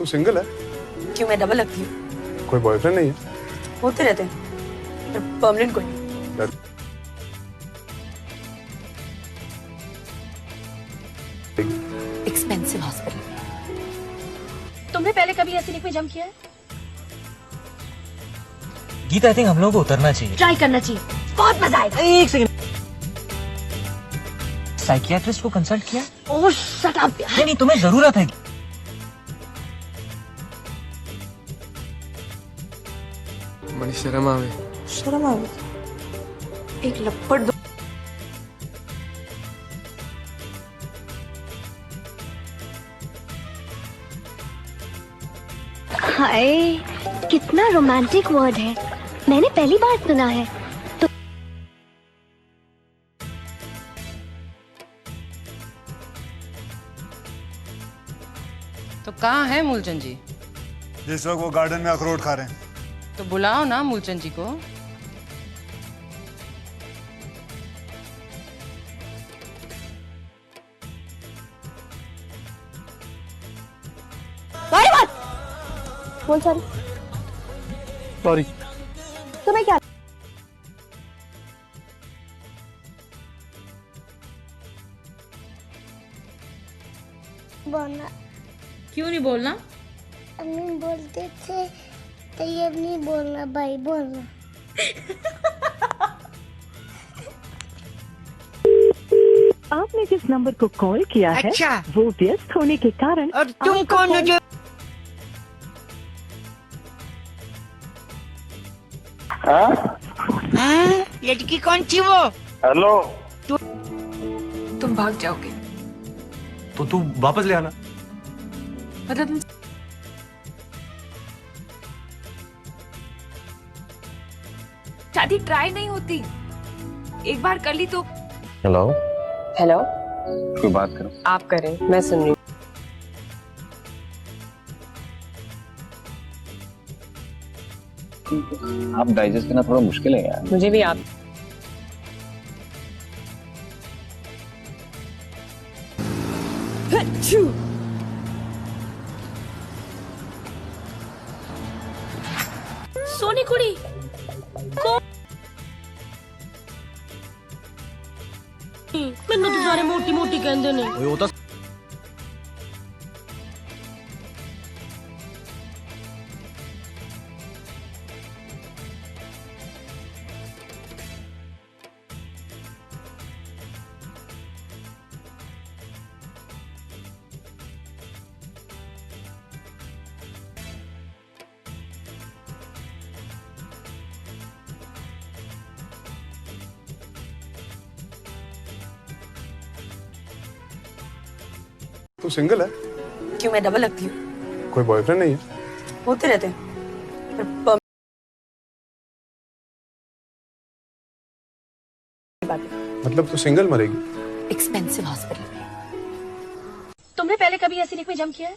तू सिंगल है? क्यों, मैं डबल लगती हूँ? कोई बॉयफ्रेंड नहीं है? होते रहते हैं पर परमानेंट कोई नहीं। Expensive hospital. तुमने पहले कभी ऐसी लिख में जम किया है? गीता, आई थिंक हम लोगों को उतरना चाहिए। ट्राई करना चाहिए, बहुत मजा आएगा। एक सेकंड, साइकियाट्रिस्ट को कंसल्ट किया? ओह शट अप यार। नहीं, तुम्हें जरूरत है। बड़ी शर्म आवे। शर्म आवे? एक लपड़ दो। हाय, कितना रोमांटिक वर्ड है, मैंने पहली बार सुना है। तो कहाँ है मूलचंद जी? जिस वक्त वो गार्डन में अखरोट खा रहे हैं। तो बुलाओ ना मूलचंद जी को। बोल सॉरी। सॉरी। तुम्हें क्या बोलना? क्यों नहीं बोलना? अम्मी बोलते थे तैयब नहीं बोलना, भाई बोलना। आपने जिस नंबर को कॉल किया है वो व्यस्त होने के कारण। और तुम कौन हो जो? लड़की कौन थी वो? हेलो। तुम भाग जाओगे तो तू वापस ले आना। मतलब तुम शादी ट्राई नहीं होती, एक बार कर ली तो। हेलो। हेलो, कोई बात करो। आप करें, मैं सुन रही हूँ। आप डाइजेस्ट करना थोड़ा मुश्किल है यार। मुझे भी आप। सोनी कुड़ी मैनू तो सारे मोटी मोटी कहंदे ने। तू सिंगल है? क्यों, मैं डबल लगती हूँ? कोई बॉयफ्रेंड नहीं है? होते रहते हैं पर मतलब तू सिंगल मरेगी? Expensive hospital. तुमने पहले कभी ऐसी लिख में जम किया है?